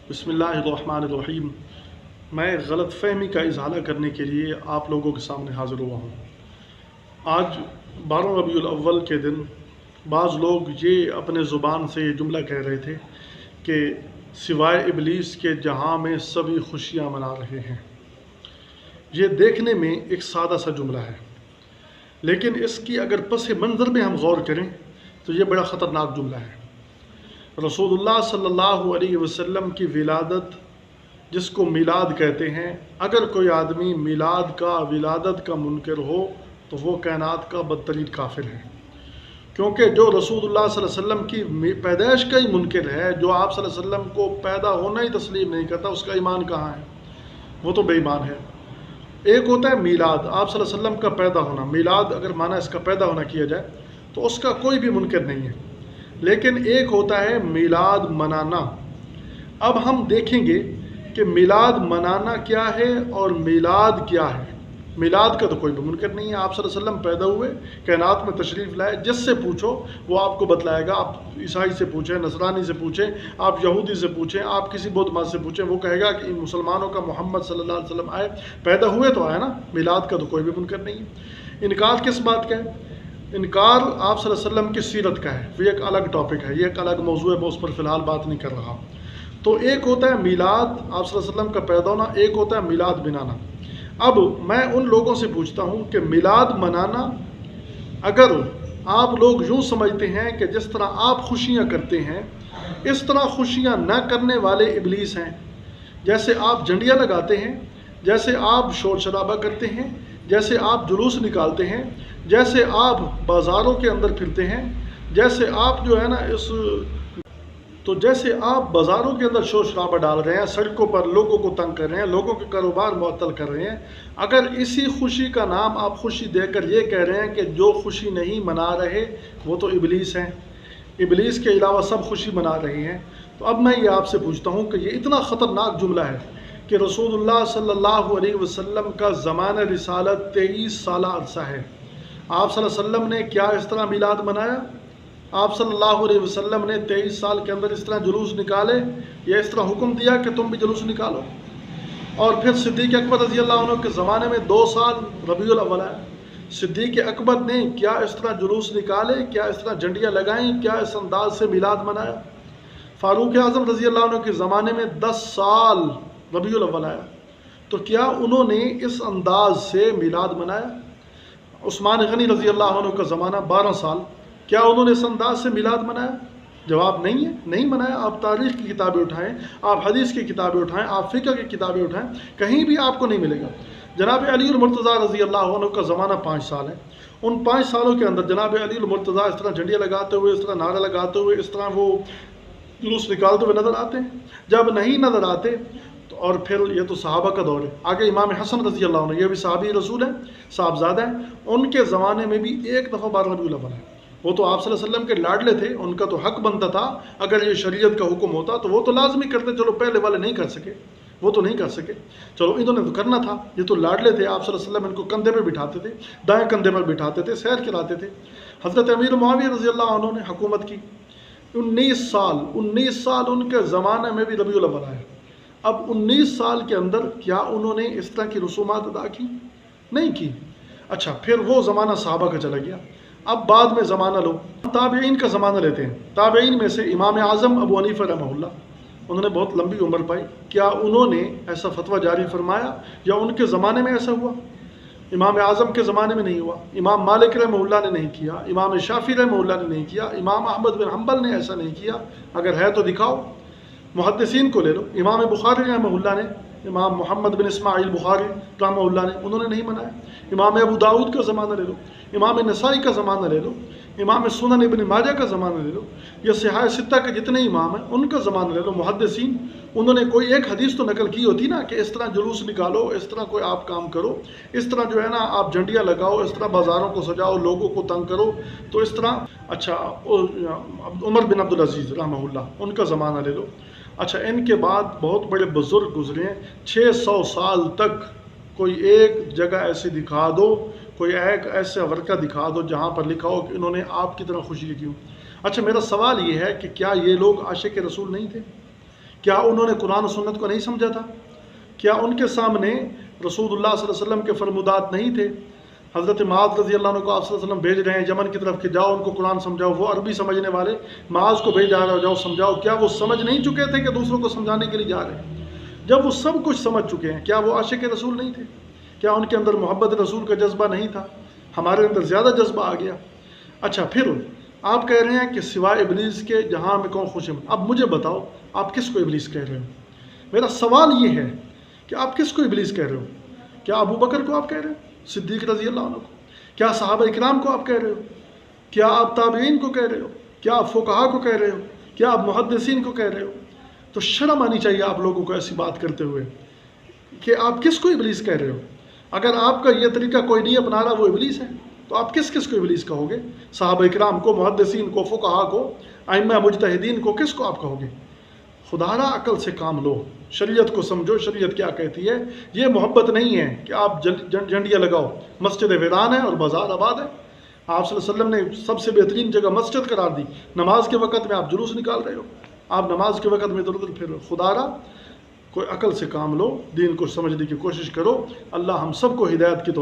बिस्मिल्लाहिर्रहमानिर्रहीम। मैं गलत फहमी का इज़ाला करने के लिए आप लोगों के सामने हाज़िर हुआ हूँ। आज 12 रबीउल अव्वल के दिन बाज़ लोग ये अपने ज़ुबान से ये जुमला कह रहे थे कि सिवाय इबलीस के जहाँ में सभी खुशियाँ मना रहे हैं। ये देखने में एक सादा सा जुमला है, लेकिन इसकी अगर पस मंज़र में हम गौर करें तो ये बड़ा ख़तरनाक जुमला है। रसूलुल्लाह सल्लल्लाहु अलैहि वसल्लम की विलादत, जिसको मिलाद कहते हैं, अगर कोई आदमी मिलाद का विलादत का मुनकर हो तो वो कायनात का बदतरीन काफिर है। क्योंकि जो रसूलुल्लाह सल्लल्लाहु अलैहि वसल्लम की पैदाइश का ही मुनकर है, जो आप सल्लल्लाहु अलैहि वसल्लम को पैदा होना ही तस्लीम नहीं करता, उसका ईमान कहाँ है? वो तो बेईमान है। एक होता है मीलाद, आप सल्लल्लाहु अलैहि वसल्लम का पैदा होना। मीलाद अगर माना इसका पैदा होना किया जाए तो उसका कोई भी मुनकर नहीं है। लेकिन एक होता है मिलाद मनाना। अब हम देखेंगे कि मिलाद मनाना क्या है और मिलाद क्या है। मिलाद का तो कोई भी मुनकर नहीं है। आप सल्लल्लाहु अलैहि वसल्लम पैदा हुए, कायनात में तशरीफ़ लाए, जिससे पूछो वो आपको बतलाएगा। आप ईसाई से पूछें, नसरानी से पूछें, आप यहूदी से पूछें, आप किसी बौद्ध मत से पूछें, वो कहेगा कि इन मुसलमानों का मोहम्मद सल्लल्लाहु अलैहि वसल्लम आए, पैदा हुए तो आए ना। मिलाद का तो कोई भी मुनकर नहीं है। इनकार किस बात का है? इनकार आप सल्लल्लाहु अलैहि वसल्लम की सीरत का है। वो एक अलग टॉपिक है, ये एक अलग मौजू है, मैं उस पर फ़िलहाल बात नहीं कर रहा। तो एक होता है मिलाद, आप सल्लल्लाहु अलैहि वसल्लम का पैदा होना, एक होता है मिलाद मनाना। अब मैं उन लोगों से पूछता हूँ कि मिलाद मनाना, अगर आप लोग यूँ समझते हैं कि जिस तरह आप खुशियाँ करते हैं इस तरह खुशियाँ न करने वाले इबलीस हैं, जैसे आप झंडियाँ लगाते हैं, जैसे आप शोर शराबा करते हैं, जैसे आप जुलूस निकालते हैं, जैसे आप बाज़ारों के अंदर फिरते हैं, जैसे आप जो है ना जैसे आप बाज़ारों के अंदर शोर शराबा डाल रहे हैं, सड़कों पर लोगों को तंग कर रहे हैं, लोगों के कारोबार मुअत्तल कर रहे हैं, अगर इसी खुशी का नाम आप खुशी देकर ये कह रहे हैं कि जो खुशी नहीं मना रहे वो तो इबलीस हैं, इबलीस के अलावा सब खुशी मना रहे हैं, तो अब मैं ये आपसे पूछता हूँ कि ये इतना ख़तरनाक जुमला है कि रसूलुल्लाह सल्लल्लाहु अलैहि वसल्लम का ज़माना रिसालत 23 साल अरसा है। आप सल्लल्लाहु अलैहि वसल्लम ने क्या इस तरह मिलाद मनाया? आप सल्लल्लाहु अलैहि वसल्लम ने 23 साल के अंदर इस तरह जुलूस निकाले या इस तरह हुक्म दिया कि तुम भी जुलूस निकालो? और फिर सिद्दीक़ अकबर रज़ी अल्लाह अन्हु के ज़माने में 2 साल रबीउल अव्वल आया, सिद्दीक़ अकबर ने क्या इस तरह जुलूस निकाले, क्या इस तरह झंडियाँ लगाईं, क्या इस अंदाज से मिलाद मनाया? फ़ारूक आज़म रज़ी अल्लाह अन्हु के ज़माने में 10 साल रबीउल अव्वल आया, तो क्या उन्होंने इस अंदाज से मिलाद मनाया? उस्मान गनी रज़ी अल्लाह अन्हु का ज़माना 12 साल, क्या उन्होंने इस अंदाज से मिलाद मनाया? जवाब नहीं है, नहीं मनाया। आप तारीख़ की किताबें उठाएं, आप हदीस की किताबें उठाएं, आप फ़िक़्ह की किताबें उठाएं, कहीं भी आपको नहीं मिलेगा। जनाब अली मुर्तज़ा रज़ी अल्लाह अन्हु का ज़माना 5 साल है। उन 5 सालों के अंदर जनाब अली मुर्तज़ा इस तरह झंडियाँ लगाते हुए, इस तरह नारा लगाते हुए, इस तरह वो जुलूस निकालते हुए नज़र आते हैं? जब नहीं नज़र आते तो और फिर ये तो सहाबा का दौर है। आगे इमाम हसन रज़ी अल्लाह अन्हु, ये भी सहाबी रसूल हैं, साहबज़ादा हैं, उनके ज़माने में भी एक दफ़ा 12 रबीउल अव्वल है। वो तो आप सल्लल्लाहु अलैहि वसल्लम के लाडले थे, उनका तो हक बनता था, अगर ये शरीयत का हुक्म होता तो वो तो लाजमी करते। चलो पहले वाले नहीं कर सके, वो तो नहीं कर सके, चलो इन्होंने तो करना था, ये तो लाडले थे। आप सल्लल्लाहु अलैहि वसल्लम इनको कंधे पर बिठाते थे, दाएँ कंधे पर बिठाते थे, सैर खिलाते थे। हज़रत अमीर मुआविया रज़ी अल्लाह अन्हु ने हुकूमत की 19 साल उनके ज़माने में भी रबीउल अव्वल आया। अब 19 साल के अंदर क्या उन्होंने इस तरह की रसूमात अदा की? नहीं की। अच्छा, फिर वो ज़माना सहाबा का चला गया। अब बाद में ज़माना लो, ताबईन का ज़माना लेते हैं। ताबईन में से इमाम आज़म अबू हनीफा रहमहुल्लाह, उन्होंने बहुत लंबी उम्र पाई, क्या उन्होंने ऐसा फतवा जारी फरमाया या उनके ज़माने में ऐसा हुआ? इमाम आज़म के ज़माने में नहीं हुआ, इमाम मालिक रहमहुल्लाह ने नहीं किया, इमाम शाफ़ी रहमहुल्लाह ने नहीं किया, इमाम अहमद बिन हम्बल ने ऐसा नहीं किया। अगर है तो दिखाओ। मुहद्दिसीन को ले लो, इमाम बुखारी रहमहुल्लाह ने, इमाम मोहम्मद बिन इस्माइल बुखारी रहमहुल्लाह ने, उन्होंने नहीं मनाया। इमाम अबू दाऊद का ज़माना ले लो, इमाम नसाई का ज़माना ले लो, इमाम सुनन इब्न माजा का ज़माना ले लो, या सिहाह सित्ता के जितने इमाम हैं उनका ज़माना ले लो। मुहद्दिसीन, उन्होंने कोई एक हदीस तो नकल की होती ना कि इस तरह जुलूस निकालो, इस तरह कोई आप काम करो, इस तरह जो है ना आप झंडियाँ लगाओ, इस तरह बाज़ारों को सजाओ, लोगों को तंग करो, तो इस तरह। अच्छा, उमर बिन अब्दुल अज़ीज़ रहमहुल्लाह, उनका ज़माना ले लो। अच्छा, इनके बाद बहुत बड़े बुज़ुर्ग गुजरे हैं। 600 साल तक कोई एक जगह ऐसी दिखा दो, कोई एक ऐसा वर्का दिखा दो जहाँ पर लिखा हो कि इन्होंने आपकी तरह खुशी की हो। अच्छा, मेरा सवाल ये है कि क्या ये लोग आशिक रसूल नहीं थे? کیا انہوں نے قرآن و سنت کو نہیں سمجھا تھا؟ کیا ان کے سامنے رسول اللہ صلی اللہ علیہ وسلم کے فرمودات نہیں تھے؟ حضرت معاذ رضی اللہ عنہ کو آپ صلی اللہ علیہ وسلم بھیج رہے ہیں یمن کی طرف کہ جاؤ ان کو قرآن سمجھاؤ، وہ عربی سمجھنے والے معاذ کو بھیج رہے جاؤ سمجھاؤ، کیا وہ سمجھ نہیں چکے تھے کہ دوسروں کو سمجھانے کے لیے جا رہے ہیں؟ جب وہ سب کچھ سمجھ چکے ہیں، کیا وہ عاشق رسول نہیں تھے؟ کیا ان کے اندر محبت رسول کا جذبہ نہیں تھا؟ ہمارے اندر زیادہ جذبہ آ گیا۔ اچھا، پھر آپ کہہ رہے ہیں کہ سوائے ابلیس کے جہاں میں کون خوش ہے؟ اب مجھے بتاؤ آپ کس کو ابلیس کہہ رہے ہو؟ میرا سوال یہ ہے کہ آپ کس کو ابلیس کہہ رہے ہو؟ کیا ابو بکر کو آپ کہہ رہے ہو؟ صدیق رضی اللہ عنہ کو؟ کیا صحابہ اکرام کو آپ کہہ رہے ہو؟ کیا آپ تابعین کو کہہ رہے ہو؟ کیا آپ فقہا کو کہہ رہے ہو؟ کیا آپ محدثین کو کہہ رہے ہو؟ تو شرم آنی چاہیے آپ لوگوں کو ایسی بات کرتے ہوئے کہ آپ کس کو ابلیس کہہ رہے ہو؟ اگر آپ کا یہ طریقہ کوئی نہیں اپنا رہا وہ ابلیس ہے، تو آپ کس کس کو ابلیس کہو گے؟ صحابہ اکرام کو، محدثین کو، فقہا کو، ائمہ مجتہدین کو، کس کو آپ کہو گے؟ خدا را عقل سے کام لو، شریعت کو سمجھو، شریعت کیا کہتی ہے۔ یہ محبت نہیں ہے کہ آپ جھنڈیاں لگاؤ، مسجد ویران ہے اور بازار آباد ہے۔ آپ صلی اللہ علیہ وسلم نے سب سے بہترین جگہ مسجد قرار دی، نماز کے وقت میں آپ جلوس نکال رہے ہو، آپ نماز کے وقت میں ادھر ادھر پھر رہے ہو۔ خدا را کوئی عقل سے کام لو، دین کو سمجھنے کی کوشش کرو۔ اللہ ہم سب کو ہدایت کی توفیق